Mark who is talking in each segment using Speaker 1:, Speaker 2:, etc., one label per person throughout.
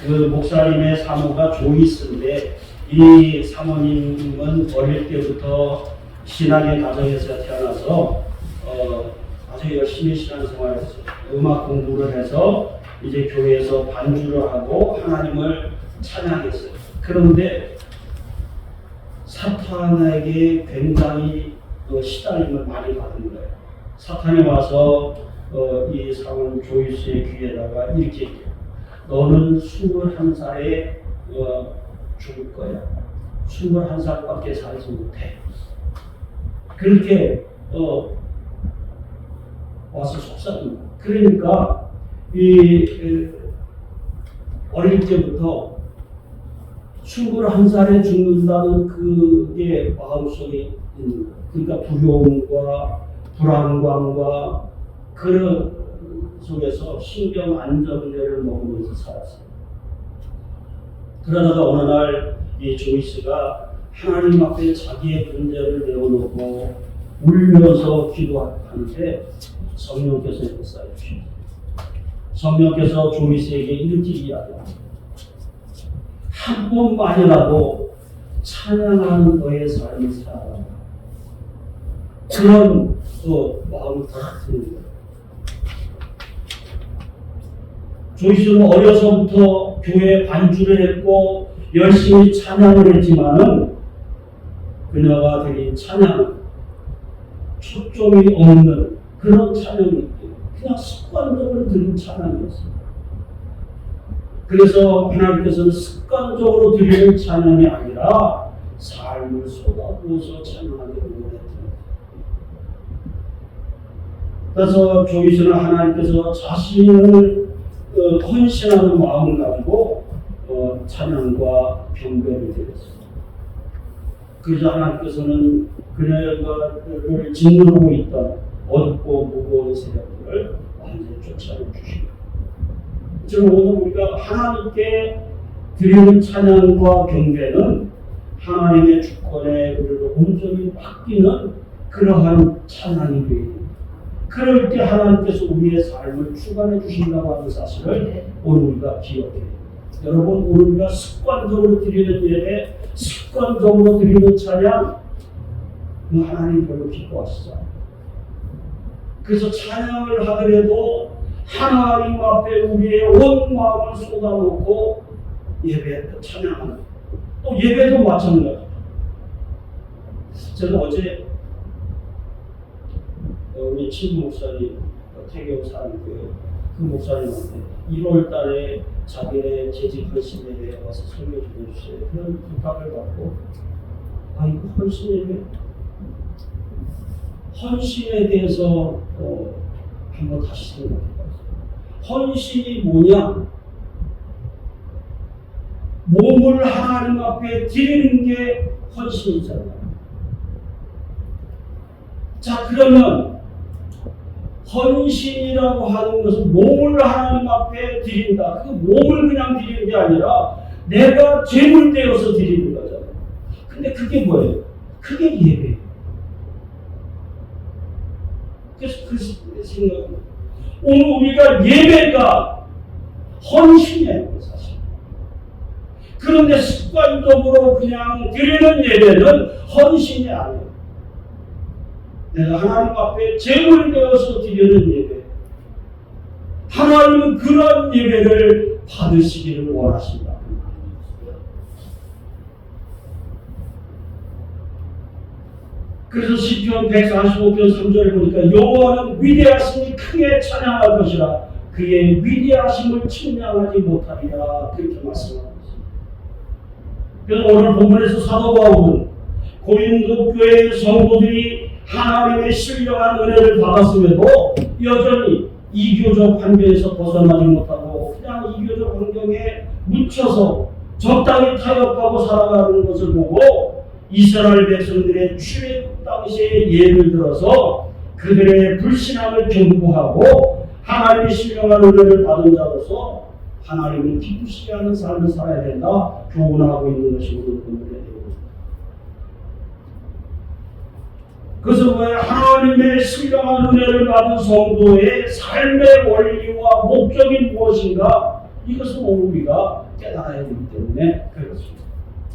Speaker 1: 그 목사님의 사모가 조이스인데 이 사모님은 어릴 때부터 신앙의 가정에서 태어나서 아주 열심히 신앙생활했어요. 음악 공부를 해서 이제 교회에서 반주를 하고 하나님을 찬양했어요. 그런데 사탄에게 굉장히 시달림을 많이 받은 거예요. 사탄이 와서 이 사모님 조이스의 귀에다가 이렇게 얘기해요. 너는 21살에 죽을 거야. 21살밖에 살지 못해. 그렇게 와서 속삭입니다. 그러니까 어릴 때부터 21살에 죽는다는 그게 마음속에 있는 거예요. 그러니까 두려움과 불안감과 그런 속에서 신경 안정제를 먹으면서 살았어요. 그러다가 어느 날 이 조이스가 하나님 앞에 자기의 문제를 내어놓고 울면서 기도하는데 성령께서 역사해 주십니다. 성령께서 조이스에게 이렇게 이야기합니다. 한 번만이라도 찬양하는 너의 삶을 살아라. 그런 마음을 다 드는 거예요. 조이스는 어려서부터 교회에 반주를 했고 열심히 찬양을 했지만은 그녀가 드린 찬양은 초점이 없는 그런 찬양이 그냥 습관적으로 드린 찬양이었어요. 그래서 하나님께서는 습관적으로 드리는 찬양이 아니라 삶을 쏟아부어서 찬양하기를 원했습니다. 그래서 조이스는 하나님께서 자신을 헌신하는 마음을 가지고 찬양과 경배를 드렸습니다. 그래서 하나님께서는 그녀를 짓누르고 있던 어둡고 무거운 세력들을 완전히 쫓아내 주십니다. 지금 오늘 우리가 하나님께 드리는 찬양과 경배는 하나님의 주권에 우리를 온전히 맡기는 그러한 찬양이 되입니다. 그럴 때 하나님께서 우리의 삶을 주관해 주신다고 하는 사실을 오늘 우리가 기억해야 됩니다. 여러분, 오늘 우리가 습관적으로 드리는 예배, 습관적으로 드리는 찬양, 그 하나님 별로 기뻐하시죠. 그래서 찬양을 하더라도 하나님 앞에 우리의 온 마음을 쏟아놓고 찬양하는, 또 예배도 마찬가지입니다. 제가 어제 우리 친구 목사님, 태교 사람교회 그 목사님한테 1월 달에 자기네 재직 헌신에 대해 와서 설교 좀 해주세요. 그런 부탁을 받고, 이거 헌신에 대해서 한번 다시 생각해봤어요. 헌신이 뭐냐? 몸을 하나님 앞에 드리는 게 헌신이잖아요. 자, 그러면 헌신이라고 하는 것은 몸을 하나님 앞에 드린다. 그 몸을 그냥 드리는 게 아니라 내가 제물되어서 드리는 거잖아요. 근데 그게 뭐예요? 그게 예배예요. 그래서 그 생각은 오늘 우리가 예배가 헌신이에요, 사실. 그런데 습관적으로 그냥 드리는 예배는 헌신이 아니에요. 내가 하나님 앞에 제물이 되어서 드리는 예배. 하나님은 그런 예배를 받으시기를 원하신다. 그래서 시편 145편 3절에 보니까 여호와는 위대하심이 크게 찬양할 것이라 그의 위대하심을 측량하지 못하리라, 그렇게 말씀하고 있습니다. 그래서 오늘 본문에서 사도 바울은 고린도 교회 성도들이 하나님의 신령한 은혜를 받았음에도 여전히 이교적 환경에서 벗어나지 못하고 그냥 이교적 환경에 묻혀서 적당히 타협하고 살아가는 것을 보고 이스라엘 백성들의 출애굽 당시의 예를 들어서 그들의 불신함을 경고하고 하나님의 신령한 은혜를 받은 자로서 하나님을 기쁘시게 하는 삶을 살아야 된다 교훈하고 있는 것이 오늘 본문의 내용입니다. 그것은 왜 하나님의 신령한 은혜를 받은 성도의 삶의 원리와 목적이 무엇인가? 이것은 오늘 우리가 깨달아야 되기 때문에 그렇습니다.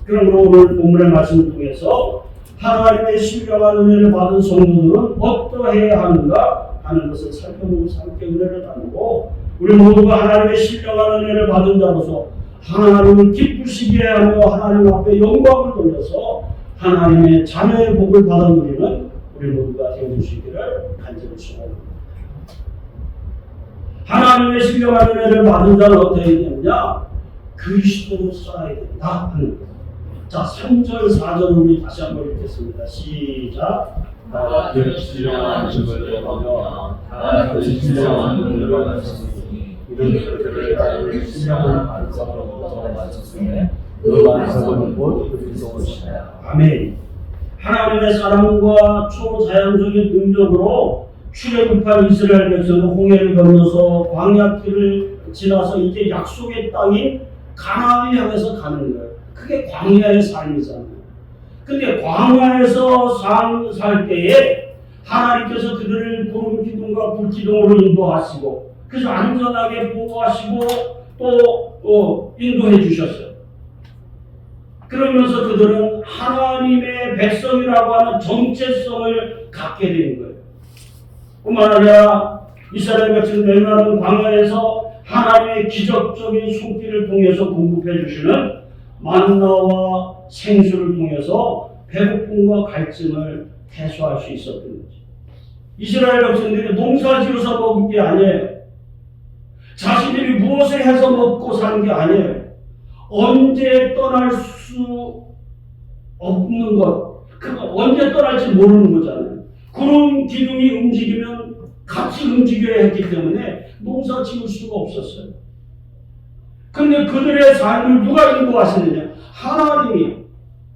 Speaker 1: 그러므로 오늘 본문의 말씀을 통해서 하나님의 신령한 은혜를 받은 성도들은 어떠해야 하는가 하는 것을 살펴보면서 함께 은혜를 나누고, 우리 모두가 하나님의 신령한 은혜를 받은 자로서 하나님을 기쁘시게 하며 하나님 앞에 영광을 돌려서 하나님의 자녀의 복을 받아 누리는 우리 모두가 되어주시기를 간절히 소원합니다. 하나님의 신령한 은혜를 받은 자는 어떻게 되느냐? 그리스도로 살아야 된다 하는 거예요. 자, 3절, 4절 우리 다시 한번 읽겠습니다. 시작.
Speaker 2: 나를 신령한 은혜를 받으며 나를 신령한 은혜를 받으시니 이런 그들을 나를 신령한 반석으로부터 맞췄으며 그 반석은 곧 그리스도시라.
Speaker 1: 아멘. 하나님의 사랑과 초자연적인 능력으로 출애굽한 이스라엘 백성은 홍해를 건너서 광야길을 지나서 이제 약속의 땅인 가나안을 향해서 가는 거예요. 그게 광야의 삶이잖아요. 근데 광야에서 살 때에 하나님께서 그들을 구름 기둥과 불 기둥으로 인도하시고, 그래서 안전하게 보호하시고 또 인도해 주셨어요. 그러면서 그들은 하나님의 백성이라고 하는 정체성을 갖게 된 거예요. 뿐만 아니라 이스라엘 백성 메마른 광야에서 하나님의 기적적인 손길을 통해서 공급해 주시는 만나와 생수를 통해서 배고픔과 갈증을 해소할 수 있었던 거죠. 이스라엘 백성들이 농사 지어서 먹은 게 아니에요. 자신들이 무엇을 해서 먹고 사는 게 아니에요. 언제 떠날 수 없는 것, 그거 언제 떠날지 모르는 거잖아요. 구름 기둥이 움직이면 같이 움직여야 했기 때문에 농사 지을 수가 없었어요. 근데 그들의 삶을 누가 인도하시느냐? 하나님이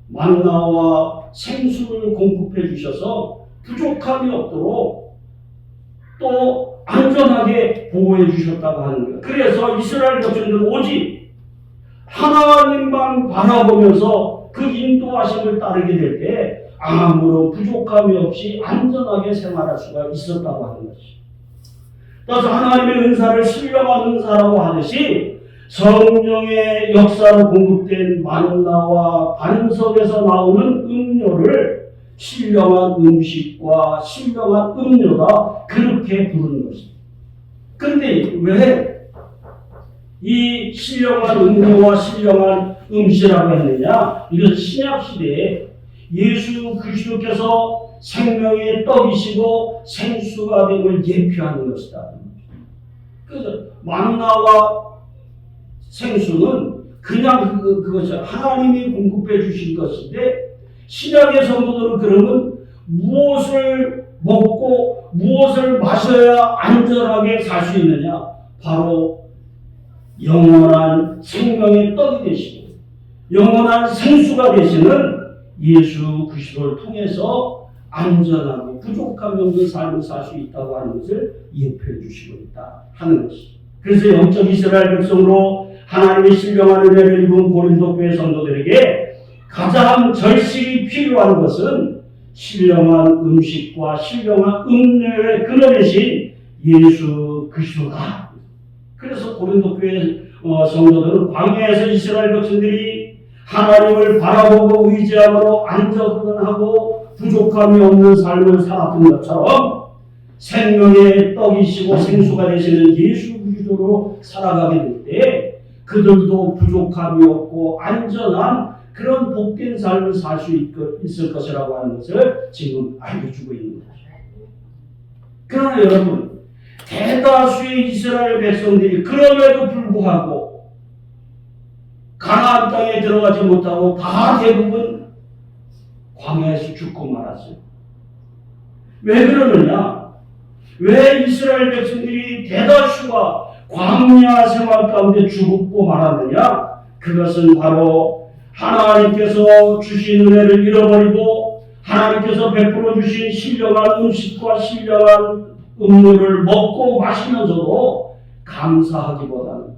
Speaker 1: 만나와 생수를 공급해 주셔서 부족함이 없도록 또 안전하게 보호해 주셨다고 하는 거예요. 그래서 이스라엘 백성들은 오직 하나님만 바라보면서 그 인도하심을 따르게 될 때 아무런 부족함이 없이 안전하게 생활할 수가 있었다고 하는 것이죠. 따라서 하나님의 은사를 신령한 은사라고 하듯이 성령의 역사로 공급된 만나와 반석에서 나오는 음료를 신령한 음식과 신령한 음료다, 그렇게 부르는 것입니다. 그런데 왜 이 신령한 음료와 신령한 음식이라고 했느냐? 이것은 신약시대에 예수 그리스도께서 생명의 떡이시고 생수가 됨을 예표하는 것이다. 그래서 만나와 생수는 그냥 그것이 하나님이 공급해 주신 것인데, 신약의 성도들은 그러면 무엇을 먹고 무엇을 마셔야 안전하게 살 수 있느냐? 바로 영원한 생명의 떡이 되시고 영원한 생수가 되시는 예수 그리스도를 통해서 안전하고 부족함이 없는 삶을 살 수 있다고 하는 것을 예표해 주시고 있다 하는 것이죠. 그래서 영적 이스라엘 백성으로 하나님의 신령한 은혜를 입은 고린도 교회 성도들에게 가장 절실히 필요한 것은 신령한 음식과 신령한 음료의 근원이신 예수 그리스도다. 그래서 고린도 교회 성도들은 광야에서 이스라엘 백성들이 하나님을 바라보고 의지함으로 안전하고 부족함이 없는 삶을 살았던 것처럼 생명의 떡이시고 생수가 되시는 예수 그리스도로 살아가게 될 때 그들도 부족함이 없고 안전한 그런 복된 삶을 살 수 있을 것이라고 하는 것을 지금 알려주고 있는 거죠. 그러나 여러분, 대다수의 이스라엘 백성들이 그럼에도 불구하고 가나안 땅에 들어가지 못하고 다 대부분 광야에서 죽고 말았어요. 왜 그러느냐? 왜 이스라엘 백성들이 대다수가 광야 생활 가운데 죽고 말았느냐? 그것은 바로 하나님께서 주신 은혜를 잃어버리고 하나님께서 베풀어 주신 신령한 음식과 신령한 음료를 먹고 마시면서도 감사하기보다는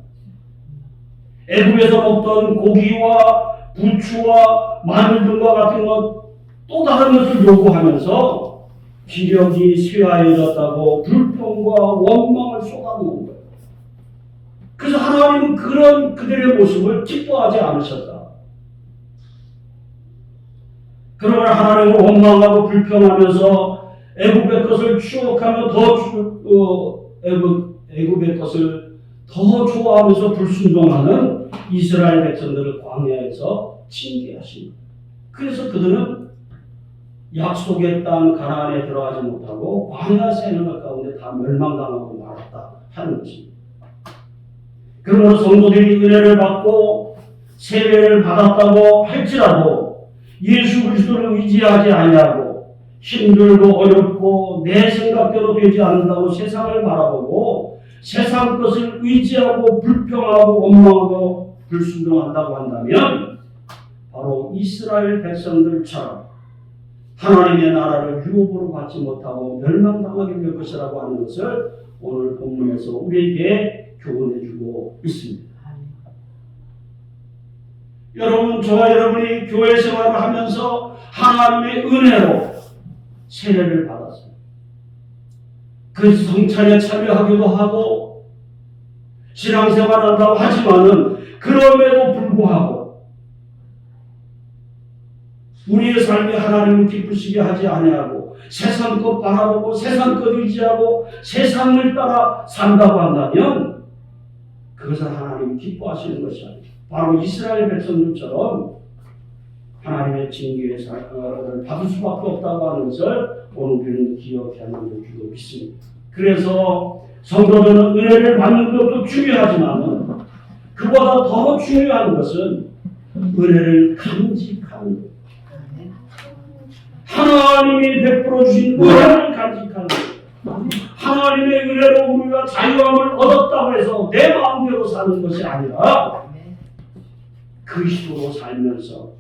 Speaker 1: 애굽에서 먹던 고기와 부추와 마늘 등과 같은 것 또 다른 것을 요구하면서 기력이 쇠하여졌다고 불평과 원망을 쏟아놓은 거예요. 그래서 하나님은 그런 그들의 모습을 기뻐하지 않으셨다. 그러나 하나님을 원망하고 불평하면서 애굽의 것을 추억하며 애굽의 것을 더 좋아하면서 불순종하는 이스라엘 백성들을 광야에서 징계하십니다. 그래서 그들은 약속의 땅 가나안에 들어가지 못하고 광야 생활 가운데 다 멸망당하고 말았다 하는 것입니다. 그러므로 성도들이 은혜를 받고 세례를 받았다고 할지라도 예수 그리스도를 의지하지 아니하고 힘들고 어렵고 내 생각대로 되지 않는다고 세상을 바라보고 세상 것을 의지하고 불평하고 원망하고 불순종한다고 한다면 바로 이스라엘 백성들처럼 하나님의 나라를 유업으로 받지 못하고 멸망당하게 될 것이라고 하는 것을 오늘 본문에서 우리에게 교훈해주고 있습니다. 여러분, 저와 여러분이 교회 생활을 하면서 하나님의 은혜로 세례를 받았어요. 그 성찬에 참여하기도 하고 신앙생활한다고 하지만은 그럼에도 불구하고 우리의 삶이 하나님을 기쁘시게 하지 아니하고 세상 것 바라보고 세상 것 의지하고 세상을 따라 산다고 한다면 그것은 하나님이 기뻐하시는 것이 아닙니다. 바로 이스라엘 백성들처럼 하나님의 징계의 사랑을 받을 수밖에 없다고 하는 것을 오늘 우리는 기억해야만 될 줄로 믿습니다. 그래서 성도들은 은혜를 받는 것도 중요하지만 그보다 더 중요한 것은 은혜를 간직하는 것. 하나님이 베풀어 주신 은혜를 간직하는 것. 하나님의 은혜로 우리가 자유함을 얻었다고 해서 내 마음대로 사는 것이 아니라 그리스도로 살면서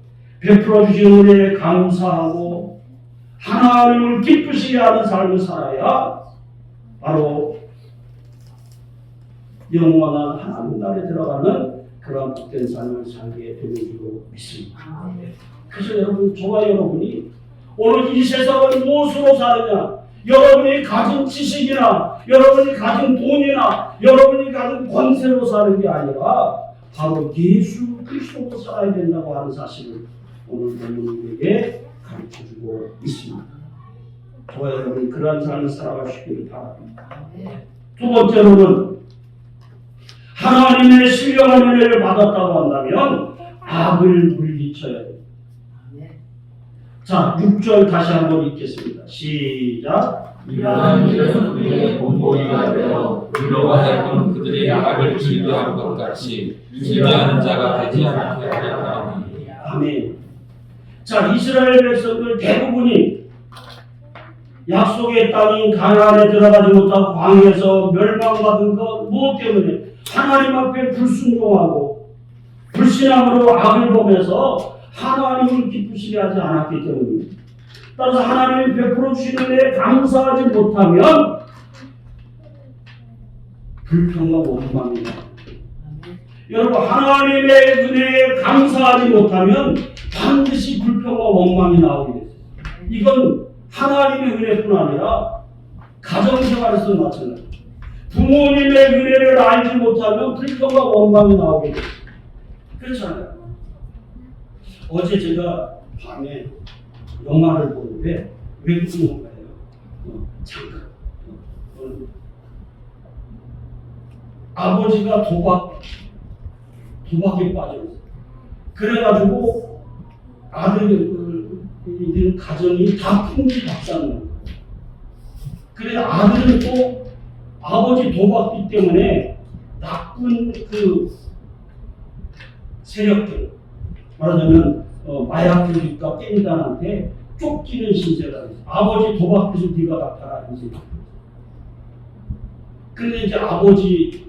Speaker 1: 베풀어 주신 은혜에 감사하고 하나님을 기쁘시게 하는 삶을 살아야 바로 영원한 하나님 나라에 들어가는 그러한 복된 삶을 살게 되는 줄로 믿습니다. 그래서 여러분, 저와 여러분이 오늘 이 세상을 무엇으로 사느냐, 여러분이 가진 지식이나 여러분이 가진 돈이나 여러분이 가진 권세로 사는 게 아니라 바로 예수 그리스도로 살아야 된다고 하는 사실을 오늘 본문에게 가르쳐주고 있습니다. 저와 여러분이 그러한 삶을 살아가시기를 바랍니다. 두 번째로는 하나님의 신령한 은혜를 받았다고 한다면 악을 물리쳐야 됩니다. 자, 6절 다시 한번 읽겠습니다. 시작.
Speaker 2: 이러한 일은 우리의 본보기가 되어 우리로 하여금 그들의 악을 즐겨하는 것 같이 즐겨하는 자가 되지 않게 하려 하니.
Speaker 1: 아멘. 자, 이스라엘 백성들 대부분이 약속의 땅인 가나안에 들어가지 못하고 광야에서 멸망받은 것 무엇 때문에? 하나님 앞에 불순종하고 불신앙으로 악을 범해서 하나님을 기쁘시게 하지 않았기 때문입니다. 따라서 하나님이 베풀어 주시는 은혜에 감사하지 못하면 불평과 원망이다. 여러분, 하나님의 은혜에 감사하지 못하면 반드시 불평과 원망이 나오게 돼요. 이건 하나님의 은혜뿐 아니라 가정생활에서도 마찬가지입니다. 부모님의 은혜를 알지 못하면 불평과 원망이 나오게 돼요. 그렇잖아요. 어제 제가 밤에 영화를 보는데 외국 영화예요. 잠깐. 아버지가 도박에 빠졌어요. 그래가지고 아들 가정이 다 풍비박산을 거예요. 그래 아들은 또 아버지 도박비 때문에 나쁜 그 세력들, 말하자면 마약들과 깽단한테 쫓기는 신세가 있어요. 아버지 도박빚을 네가 갚아라. 근데 이제 아버지를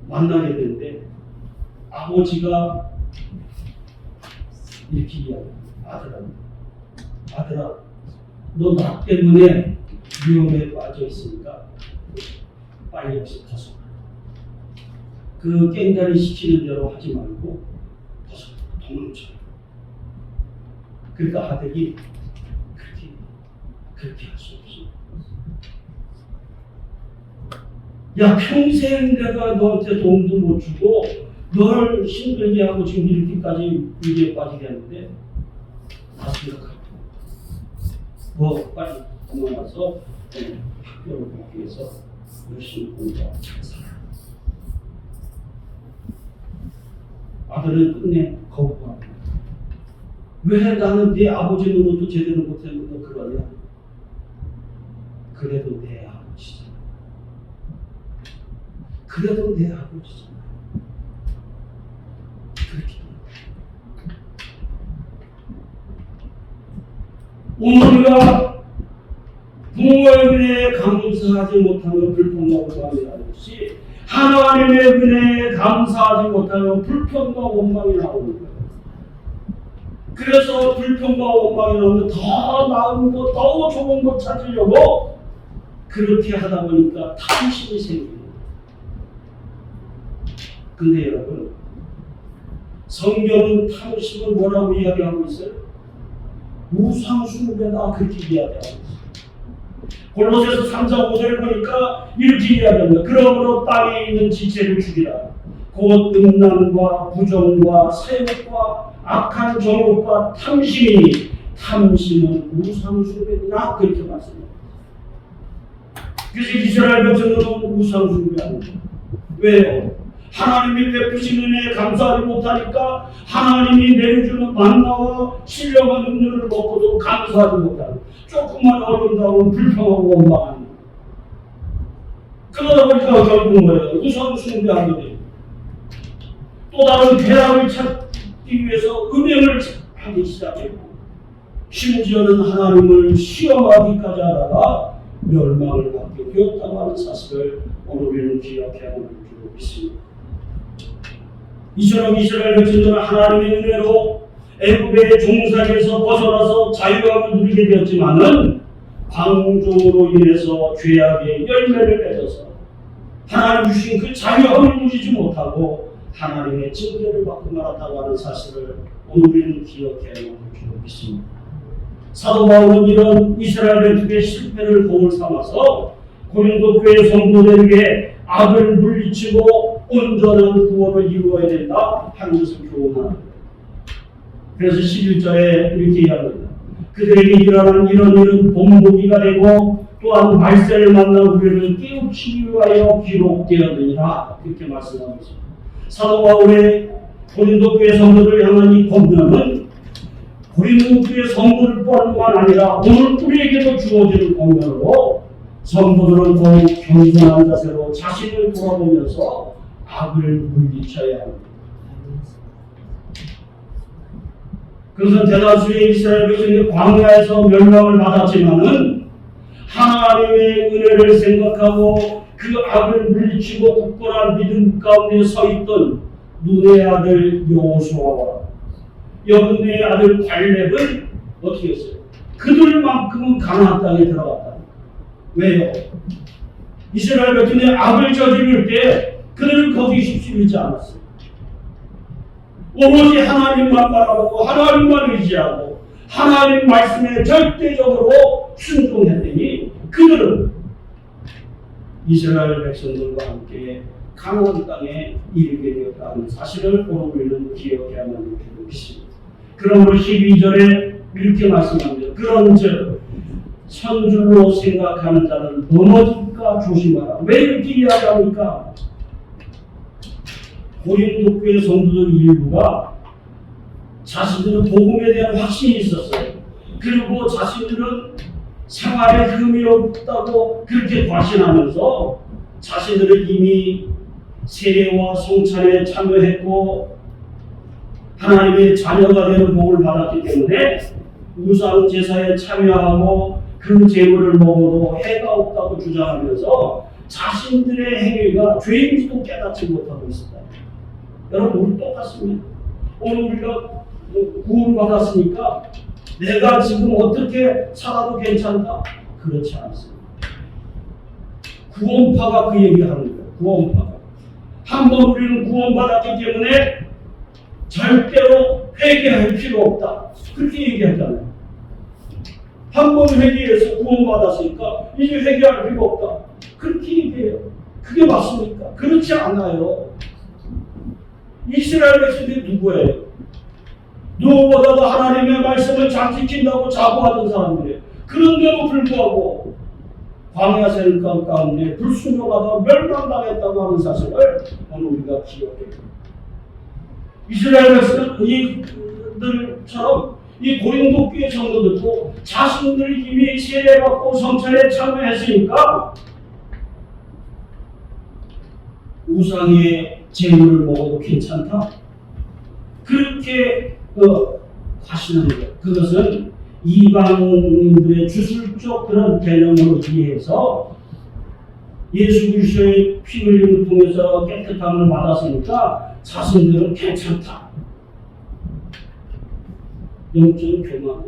Speaker 1: 만나게 되는데 아버지가 이렇게 이야기해요. 아들아, 너 나 때문에 위험에 빠져 있으니까 빨리 여기서 벗어나. 그 깽단이 시키는 대로 하지 말고 벗어나, 도망쳐. 그러니까 아들이 그렇게 할 수 없어. 야, 평생 내가 너한테 도움도 못 주고 널 힘들게 하고 지금 이렇게까지 위기에 빠지게 하는데 다 생각하고 더 빨리 도망가서 학교를 가기 위해서 열심히 공부하고 잘 살아. 아들은 끝내 거부합니다. 왜 나는 네 아버지 노릇도 제대로 못했는데 너 그러냐? 그래도 내 아버지잖아. 그래도 내 아버지잖아. 그렇게 오늘 우리가 부모의 은혜에 감사하지 못하면 불평하고 원망이라는 것이 하나님의 은혜에 감사하지 못하면 불평과 원망이 나오는 거예요. 그래서 불평과 원망이 나오면 더 나은 것, 더 좋은 것 찾으려고 그렇게 하다 보니까 탐심이 생기는 거예요. 근데 여러분, 성경은 탐심을 뭐라고 이야기하고 있어요? 우상숭배다 그렇게 이야기하고 있어요. 골로새서 3장 5절을 보니까 이렇게 이야기합니다. 그러므로 땅에 있는 지체를 죽이라. 곧 음란과 부정과 사욕과 악한 정욕과 탐심이니 탐심은 우상숭배다 그렇게 말씀합니다. 그래서 이스라엘 백성들은 우상숭배하는 거예요. 왜요? 하나님이 베푸신 은혜에 감사하지 못하니까 하나님이 내려주는 만나와 신령한 음료를 먹고도 감사하지 못하는 조금만 어려운다고 불평하고 원망하는 거예요. 그러다 보니까 결국은 뭐예요? 우상숭배하게 돼요. 또 다른 쾌락을 찾기 위해서 음행을 하기 시작했고 심지어는 하나님을 시험하기까지 하다가 멸망을 받게 되었다고 하는 사실을 오늘 우리는 기억해야 하는 줄 믿습니다. 이처럼 이스라엘 백성들은 하나님의 은혜로 애굽의 종살이에서 벗어나서 자유함을 누리게 되었지만은 방종으로 인해서 죄악의 열매를 맺어서 하나님 주신 그 자유함을 누리지 못하고 하나님의 징계를 받고 말았다고 하는 사실을 오늘 우리는 기억해야 하는 줄 믿습니다. 사도 바울은 이런 이스라엘 백성의 실패를 도울 삼아서 고린도 교회 성도들에게 악을 물리치고 온전한 구원을 이루어야 된다 하는 것을 교훈합니다. 그래서 11절에 이렇게 이야기합니다. 그들에게 일어난 이런 일은 본보기가 되고 또한 말세를 만나 우리를 깨우치기 위하여 기록되었느니라 그렇게 말씀하고 있습니다. 사도 바울의 고린도 교회 성도를 향한 이 권면은 고린도 교회 성도들뿐만 아니라 오늘 우리에게도 주어지는 권면으로 성도들은 더욱 겸손한 자세로 자신을 돌아보면서 악을 물리쳐야 합니다. 그것은 대다수의 이스라엘 백성이 광야에서 멸망을 받았지만은 하나님의 은혜를 생각하고 그 악을 물리치고 굳건한 믿음 가운데 서 있던 눈의 아들 여호수아와 여분의 아들 갈렙은 어떻게 했어요? 그들만큼은 가나안 땅에 들어갔다. 왜요? 이스라엘 백성이 악을 저지를 때 그들은 거기 쉽지 않았어요. 오로지 하나님만 바라보고 하나님만 의지하고 하나님 말씀에 절대적으로 순종했더니 그들은 이스라엘 백성들과 함께 가나안 땅에 이르게 되었다는 사실을 오늘 우리는 기억해야만 하는 줄 믿습니다. 그러므로 12절에 이렇게 말씀합니다. 그런즉 선줄로 생각하는 자는 넘어질까 조심하라. 왜 이렇게 이야기합니까? 고린도 교회 성도들 일부가 자신들은 복음에 대한 확신이 있었어요. 그리고 자신들은 생활에 흠이 없다고 그렇게 과신하면서 자신들은 이미 세례와 성찬에 참여했고 하나님의 자녀가 되는 복을 받았기 때문에 우상 제사에 참여하고 그 제물을 먹어도 해가 없다고 주장하면서 자신들의 행위가 죄인지도 깨닫지 못하고 있습니다. 여러분 우리 똑같습니다. 오늘 우리가 구원받았으니까 내가 지금 어떻게 살아도 괜찮다? 그렇지 않습니다. 구원파가 그 얘기하는 거예요. 구원파가. 한번 우리는 구원받았기 때문에 절대로 회개할 필요 없다. 그렇게 얘기하잖아요. 한 번 회개해서 구원받았으니까 이제 회개할 필요 없다. 그렇게 얘기해요. 그게 맞습니까? 그렇지 않아요. 이스라엘 백성들이 누구예요? 누구보다도 하나님의 말씀을 잘 지킨다고 자부하던 사람들이에요. 그런데도 불구하고 광야 생각 가운데 불순종하다 멸망당했다고 하는 사실을 오늘 우리가 기억해요. 이스라엘 백성들처럼 이 고린도 교회 성도들도 자신들이 이미 세례받고 성찬에 참여했으니까 우상의 제물을 먹어도 괜찮다. 그렇게 하시는 거예요. 그것은 이방인들의 주술적 그런 개념으로 이해해서 예수 그리스도의 피 흘림을 통해서 깨끗함을 받았으니까 자신들은 괜찮다. 영적인 교만.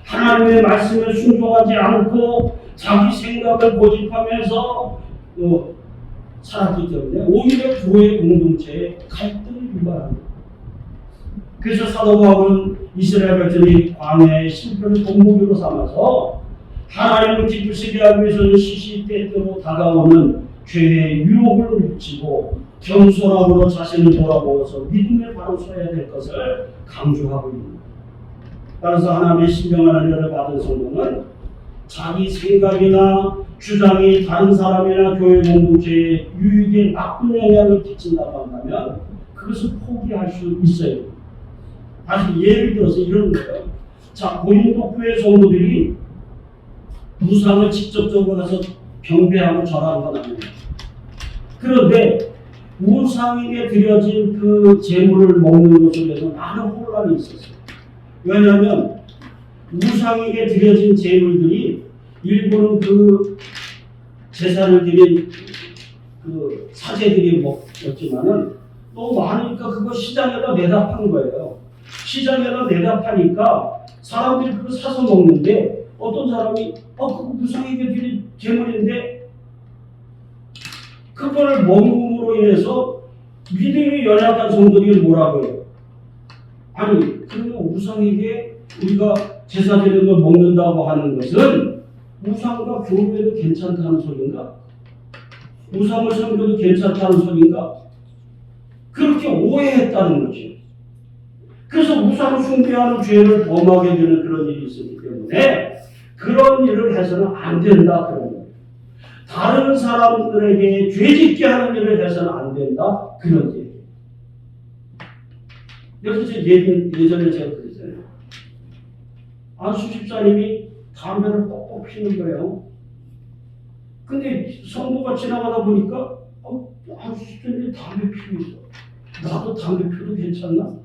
Speaker 1: 하나님의 말씀에 순종하지 않고 자기 생각을 고집하면서 살았기 때문에 오히려 교회 공동체에 갈등을 유발합니다. 그래서 사도 바울은 이스라엘 백성이 광야의 실패를 본보기로 삼아서 하나님을 기쁘시게 하기 위해서는 시시때때로 다가오는 죄의 유혹을 물리치고 겸손함으로 자신을 돌아보아서 믿음에 바로 서야 될 것을 강조하고 있습니다. 따라서 하나님의 신령한 은혜를 받은 성도는 자기 생각이나 주장이 다른 사람이나 교회 공동체에 유익에 나쁜 영향을 끼친다고 한다면 그것을 포기할 수 있어요. 다시 예를 들어서 이런 거예요. 자, 고린도 교회 성도들이 우상을 직접적으로 가서 경배하고 절하는 건 아니에요. 그런데 우상에게 드려진 그 제물을 먹는 것에 대해서 많은 혼란이 있었어요. 왜냐하면 우상에게 드려진 제물들이 일부는 그 제사를 드린 그 사제들이 먹었지만은 또 많으니까 그거 시장에다 내다 판 거예요. 시장에다 내다 파니까 사람들이 그거 사서 먹는데 어떤 사람이 그거 우상에게 드린 제물인데 그거를 먹음으로 인해서 믿음이 연약한 성도들이 뭐라고 해요? 아니, 그러면 우상에게 우리가 제사 드리는 걸 먹는다고 하는 것은 우상과 교회도 괜찮다는 소리인가? 우상을 섬겨도 괜찮다는 소리인가? 그렇게 오해했다는 거지. 그래서 우상을 숭배하는 죄를 범하게 되는 그런 일이 있었기 때문에 그런 일을 해서는 안 된다 그런 거예요. 다른 사람들에게 죄짓게 하는 일을 해서는 안 된다 그런 얘기예요. 여기서 예전에 제가 그랬잖아요. 안수 집사님이 담배를 뻑뻑 피는 거예요. 근데 성도가 지나가다 보니까 안수 집사님이 담배 피고 있어. 나도 담배 피워도 괜찮나?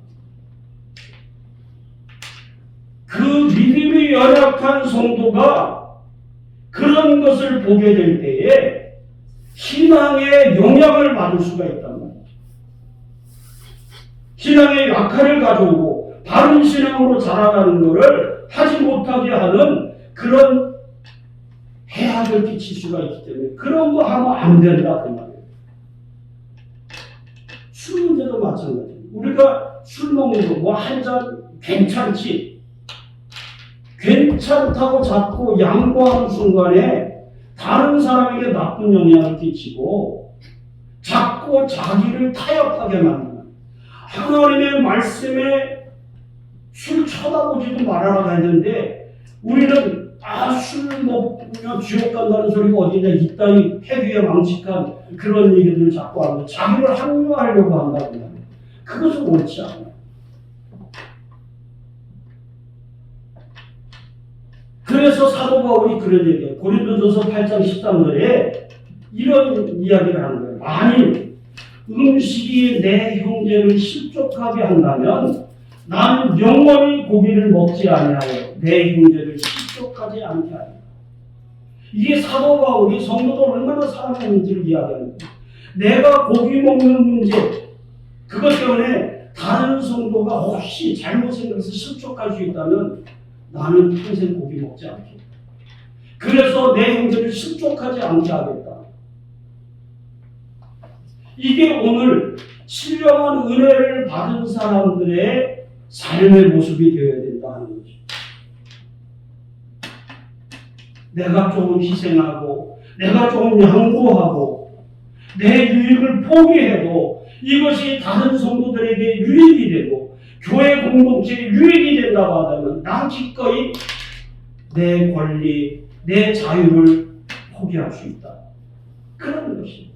Speaker 1: 그 믿음이 연약한 성도가 그런 것을 보게 될 때에 신앙의 영향을 받을 수가 있단 말이에요. 신앙의 약화를 가져오고 바른 신앙으로 자라가는 것을 하지 못하게 하는 그런 해악을 끼칠 수가 있기 때문에 그런 거 하면 안 된다 그 말이에요. 술 문제도 마찬가지예요. 우리가 술 먹는 거 뭐 한 잔 괜찮지. 괜찮다고 자꾸 양보하는 순간에 다른 사람에게 나쁜 영향을 끼치고 자꾸 자기를 타협하게 만드는 하나님의 말씀에 술 쳐다보지도 말아라 했는데 우리는 술 먹으면 지옥 간다는 소리가 어디냐 이따위 해괴에 망측한 그런 얘기들을 자꾸 하고 자기를 합리화하려고 한다고 합니다. 그것은 옳지 않아요. 그래서 사도 바울이 그런 얘기예요. 고린도전서 8장 13절에 이런 이야기를 하는 거예요. 만일 음식이 내 형제를 실족하게 한다면 나는 영원히 고기를 먹지 아니하여 내 형제를 실족하지 않게 하리라. 이게 사도 바울이 성도들 얼마나 사랑하는지를 이야기하는 거예요. 내가 고기 먹는 문제 그것 때문에 다른 성도가 혹시 잘못 생각해서 실족할 수 있다면 나는 평생 고기 먹지 않겠다. 그래서 내 형제를 실족하지 않게 하겠다. 이게 오늘 신령한 은혜를 받은 사람들의 삶의 모습이 되어야 된다 하는 거죠. 내가 조금 희생하고 내가 조금 양보하고 내 유익을 포기해도 이것이 다른 성도들에게 유익이 되고 교회 공동체에 유익이 된다고 한다면 난 기꺼이 내 권리, 내 자유를 포기할 수 있다. 그런 것입니다.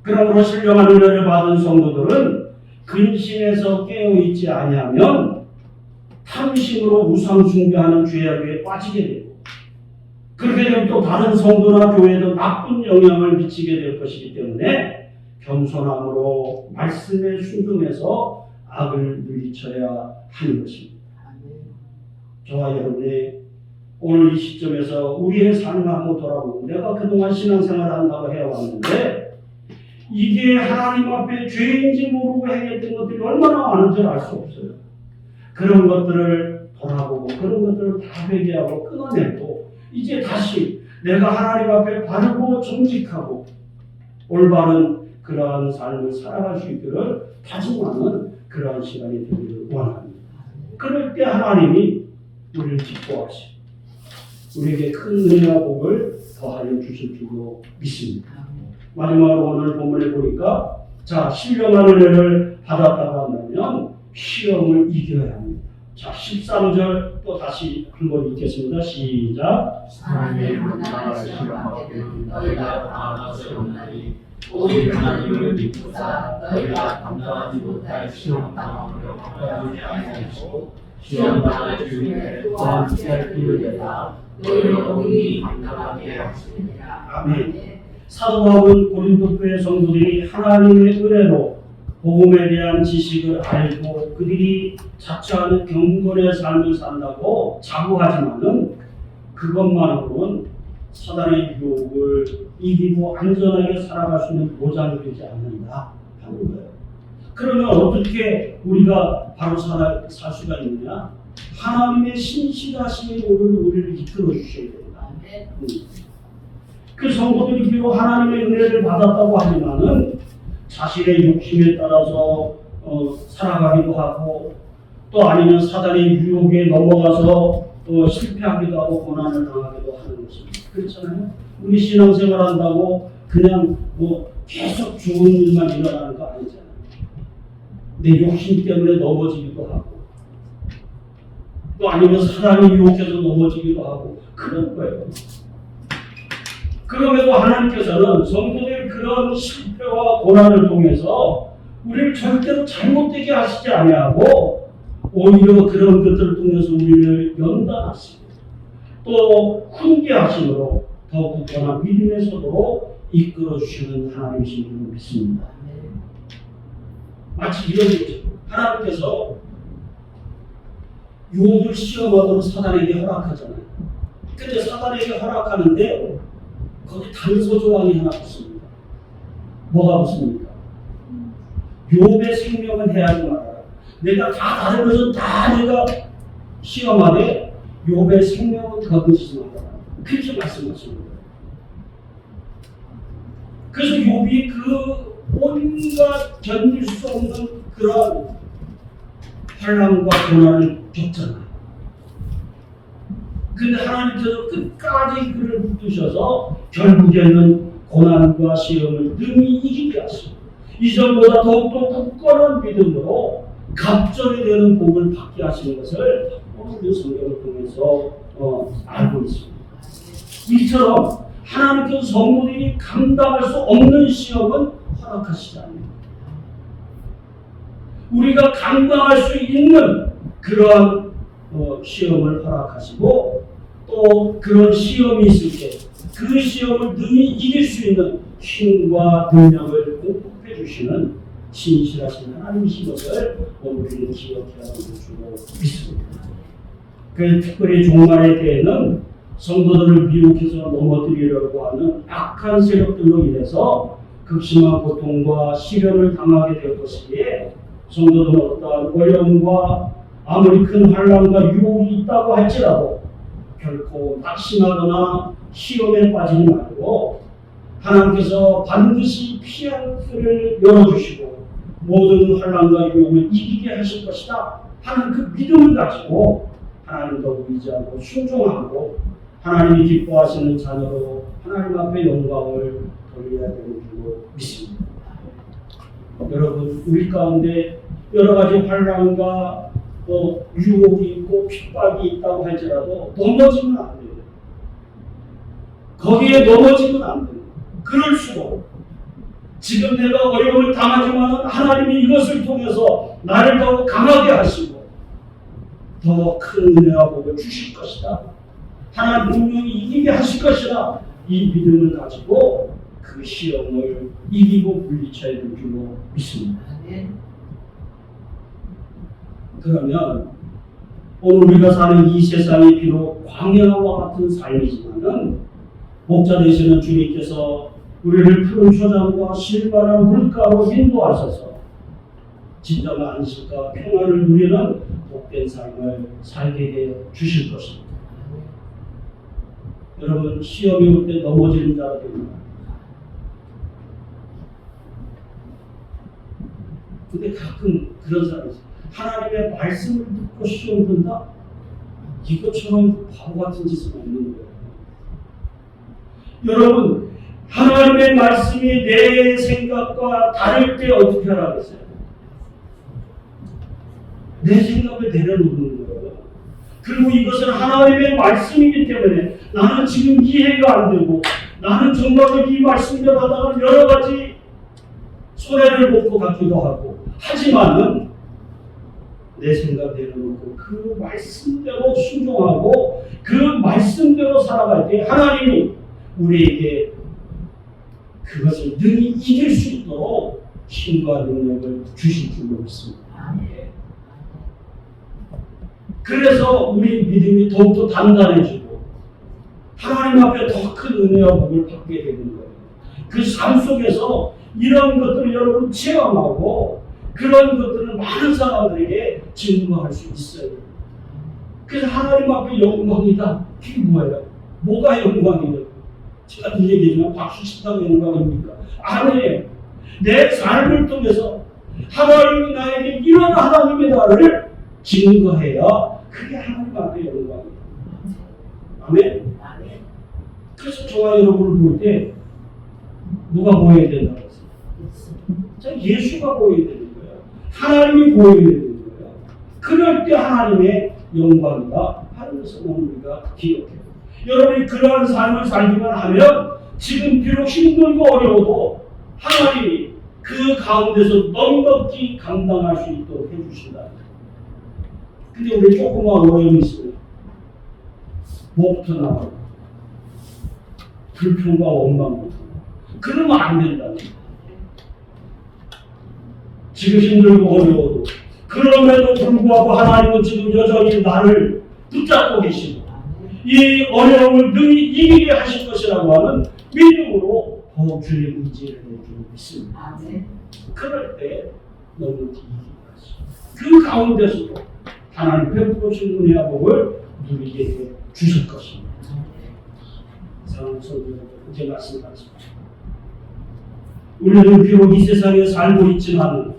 Speaker 1: 그러므로 신령한 은혜를 받은 성도들은 근심에서 깨어있지 아니하면 탐심으로 우상 숭배하는 죄악에 빠지게 되고 그렇게 되면 또 다른 성도나 교회에도 나쁜 영향을 미치게 될 것이기 때문에 겸손함으로 말씀에 순종해서 악을 물리쳐야 하는 것입니다. 저와 여러분이 오늘 이 시점에서 우리의 삶을 한번 돌아보고 내가 그동안 신앙생활을 한다고 해왔는데 이게 하나님 앞에 죄인지 모르고 행했던 것들이 얼마나 많은지 알 수 없어요. 그런 것들을 돌아보고 그런 것들을 다 회개하고 끊어내고 이제 다시 내가 하나님 앞에 바르고 정직하고 올바른 그러한 삶을 살아갈 수 있기를 다짐하는 그러한 시간이 되기를 원합니다. 그럴 때 하나님이 우리를 기뻐하시고 우리에게 큰 은혜와 복을 더하여 주실 줄로 믿습니다. 마지막으로 오늘 본문에 보니까 자 신령한 은혜를 받았다고 한다면 시험을 이겨야 합니다. 자 13절 또 다시 한번 읽겠습니다. 시작.
Speaker 2: 하나님의 만나가 시험하게 너희가 당하나 세우나니 오직 하나님을 믿고자 너희가 감당하지 못할 시험 당함으로 가까이 아니하시고 시험 당할 중에 또한 피할 길을 내다 너희로 공히 감당하게 하시느니라.
Speaker 1: 아멘. 사도 바울은 고린도 교회 성도들이 하나님의 은혜로 복음에 대한 지식을 알고 그들이 자처하는 경건의 삶을 산다고 자부하지만은 그것만으로는 사단의 유혹을 이기고 안전하게 살아갈 수 있는 보장이 되지 않는다 하는 거예요. 그러면 어떻게 우리가 바로 살 수가 있느냐? 하나님의 신실하심이 우리를 이끌어 주셔야 된다. 그 성도들이 비록 하나님의 은혜를 받았다고 하지만은 자신의 욕심에 따라서 살아가기도 하고 또 아니면 사단의 유혹에 넘어가서 실패하기도 하고 고난을 당하기도 하는 것입니다. 그렇잖아요. 우리 신앙생활 한다고 그냥 계속 좋은 일만 일어나는 거 아니잖아요. 내 욕심 때문에 넘어지기도 하고 또 아니면 사단이 유혹해서 넘어지기도 하고 그런 거예요. 그럼에도 하나님께서는 성도들의 그런 실패와 고난을 통해서 우리를 절대로 잘못되게 하시지 아니하고 오히려 그런 것들을 통해서 우리를 연단하시고 또 훈계하심으로 더욱 굳건한 믿음의 손으로 이끌어 주시는 하나님이신 줄 믿습니다. 마치 이런 거죠. 하나님께서 욥을 시험하도록 사단에게 허락하잖아요. 근데 사단에게 허락하는데 거기 단서 조항이 하나 붙습니다. 뭐가 붙습니까? 욥의 생명은 해하지 말아라. 내가 다 다른 것은 다 내가 시험하되 욥의 생명은 거두지 말아라. 그렇게 말씀하십니다. 그래서 욥이 그 온갖 견딜 수 없는 그런 환난과 고난을 겪잖아요. 근데 하나님께서 끝까지 그를 붙드셔서 결국에는 고난과 시험을 능히 이기게 하십니다. 이전보다 더욱더 굳건한 믿음으로 갑절이 되는 복을 받게 하시는 것을 오늘 성경을 통해서 알고 있습니다. 이처럼 하나님께서 성도들이 감당할 수 없는 시험은 허락하시지 않습니다. 우리가 감당할 수 있는 그러한 시험을 허락하시고 또 그런 시험이 있을 때 그 시험을 능히 이길 수 있는 힘과 능력을 공급해 주시는 신실하신 하나님이신 것을 우리는 기억해야 하는 것으로 믿습니다. 그 특별히 종말의 때에는 성도들을 미혹해서 넘어뜨리려고 하는 악한 세력들로 인해서 극심한 고통과 시련을 당하게 될 것이기에 성도들은 어떠한 어려움과 아무리 큰 환난과 유혹이 있다고 할지라도 결코 낙심하거나 시험에 빠지지 말고 하나님께서 반드시 피할 길을 열어주시고 모든 환난과 유혹을 이기게 하실 것이다 하는 그 믿음을 가지고 하나님도 의지하고 순종하고 하나님이 기뻐하시는 자녀로 하나님 앞에 영광을 걸려야 되는 줄로 믿습니다. 여러분, 우리 가운데 여러 가지 환난과 유혹이 있고 핍박이 있다고 할지라도 넘어지면 안 돼요. 거기에 넘어지면 안 돼요. 그럴수록 지금 내가 어려움을 당하지만 하나님이 이것을 통해서 나를 더 강하게 하시고 더 큰 은혜와 복을 주실 것이다. 하나님 분명히 이기게 하실 것이다. 이 믿음을 가지고 그 시험을 이기고 물리쳐야 될 줄로 믿습니다. 그러면 오늘 우리가 사는 이 세상이 비록 광야와 같은 삶이지만은 목자 되시는 주님께서 우리를 푸른 초장과 실만한 물가로 인도하셔서 진정한 안식과 평안을 누리는 복된 삶을 살게 해 주실 것입니다. 여러분, 시험이 올 때 넘어지는 자가 됩니다. 근데 가끔 그런 사람이 있어요. 하나님의 말씀을 듣고 시험 든다? 이것처럼 바보 같은 짓은 없는 거예요. 여러분, 하나님의 말씀이 내 생각과 다를 때 어떻게 하라고 했어요? 내 생각을 내려놓는 거예요. 그리고 이것은 하나님의 말씀이기 때문에 나는 지금 이해가 안 되고 나는 정말로 이 말씀대로 하다가 여러 가지 손해를 볼 것 같기도 하고 하지만은 내 생각 내려놓고 그 말씀대로 순종하고 그 말씀대로 살아갈 때 하나님이 우리에게 그것을 능히 이길 수 있도록 힘과 능력을 주실 줄로 믿습니다. 그래서 우리 믿음이 더욱더 단단해지고 하나님 앞에 더 큰 은혜와 복을 받게 되는 거예요. 그 삶 속에서 이런 것들을 여러분 체험하고 그런 것들을 많은 사람들에게 증거할 수 있어요. 그래서 하나님 앞에 영광이다. 그게 뭐예요? 뭐가 영광이에요? 제가 늘 얘기했지만 박수 치다가 영광입니까? 아니에요. 내 삶을 통해서 하나님이 나에게 이런 하나님의 나를 증거해야 그게 하나님 앞에 영광이에요. 아멘? 그래서 저와 여러분을 볼 때 누가 보여야 된다고 했어요? 예수가 보여야 되는 거예요. 하나님이 보여야 되는 거예요. 그럴 때 하나님의 영광이다 하는 것을 우리가 기억해요. 여러분이 그러한 삶을 살기만 하면 지금 비록 힘들고 어려워도 하나님이 그 가운데서 넉넉히 감당할 수 있도록 해주신다. 근데 우리 조그마한 어려움이 있어요. 뭐부터 나와요? 불평과 원망부터. 그러면 안 된다. 지금 힘들고 어려워도 그럼에도 불구하고 하나님은 지금 여전히 나를 붙잡고 계시고 이 어려움을 능히 이기게 하실 것이라고 하는 믿음으로 더욱 주의 의지를 해주고 있습니다. 그럴 때 너무 이기게 하시고 그 가운데서도 하나님 100% 은혜와 복을 누리게 해 주실 것입니다. 사랑하는 성도 여러분, 이제 말씀하십니다. 우리는 비록 이 세상에 살고 있지만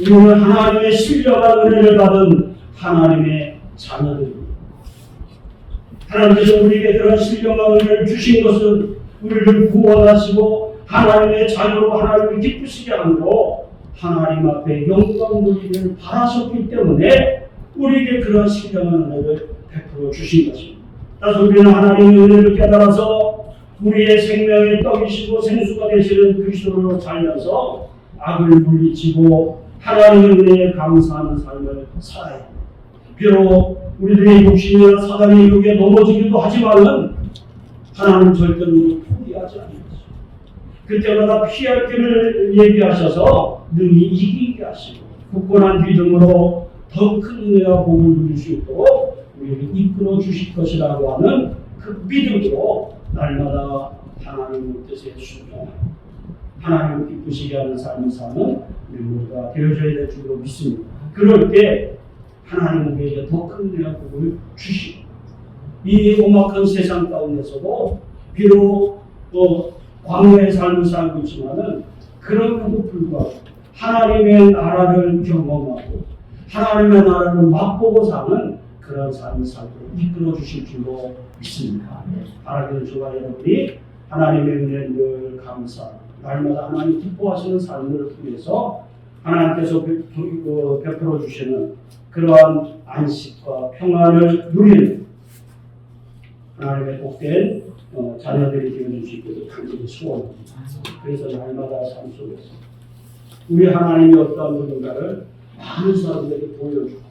Speaker 1: 우리는 하나님의 신령한 은혜를 받은 하나님의 자녀들입니다. 하나님께서 우리에게 그런 신령한 은혜를 주신 것은 우리를 구원하시고 하나님의 자녀로 하나님을 기쁘시게 함으로 하나님 앞에 영광 누리기를 바라셨기 때문에 우리에게 그런 신령한 은혜를 베풀어 주신 것입니다. 따라서 우리는 하나님의 은혜를 깨달아서 우리의 생명의 떡이시고 생수가 되시는 그리스도로 살면서 악을 물리치고 하나님의 은혜에 감사하는 삶을 살아야 합니다. 비록 우리들의 욕심이나 사단의 유혹에 넘어지기도 하지만은 하나님은 절대로 포기하지 않습니다. 그때마다 피할 길을 예비하셔서 능히 이기게 하시고 굳건한 믿음으로 더 큰 은혜와 복을 누릴 수 있도록 우리를 이끌어 주실 것이라고 하는 그 믿음으로 날마다 하나님의 뜻에 순종하고 하나님을 기쁘시게 하는 삶을 사는 우리 모두가 되어져야 될 줄로 믿습니다. 그럴 때 하나님은 우리에게 더 큰 은혜와 복을 주시고 이 험악한 세상 가운데서도 비록 광야의 삶을 살고 있지만은 그럼에도 불구하고 하나님의 나라를 경험하고 하나님의 나라를 맛보고 사는 그런 삶을 살도록 이끌어 주실 줄로 믿습니다. 바라기를 주와 여러분이 하나님의 은혜 늘 감사. 날마다 하나님 기뻐하시는 삶을 통해서 하나님께서 베풀어 주시는 그러한 안식과 평안을 누리는 하나님의 복된 자녀들이 되어주시기를 간절히 소원합니다. 그래서 날마다 삶 속에서 우리 하나님이 어떠한 분인가를 많은 사람들에게 보여주고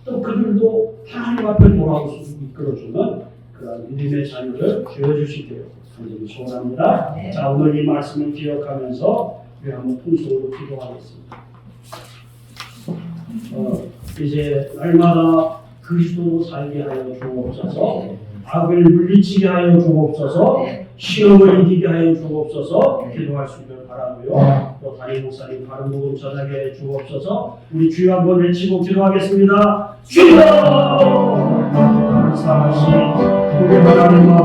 Speaker 1: 또 그들도 하나님 앞에 돌아올 수 이끌어주는 그런 믿음의 자녀를 되어주시기를 간절히 소원합니다.
Speaker 3: 네.
Speaker 1: 자, 오늘 이 말씀을 기억하면서 우리 한번 통속으로 기도하겠습니다. 이제 날마다 그리스도로 살게 하여 주옵소서. 악을 물리치게 하여 주옵소서.
Speaker 3: 네.
Speaker 1: 시험을 이기게 하여 주옵소서. 기도할 수 있기를 바라고요. 또 담임 목사님 바른 복음 전하게 해 주옵소서. 우리 주여 한번 외치고 기도하겠습니다. 주여! 감사하신 우리 하나님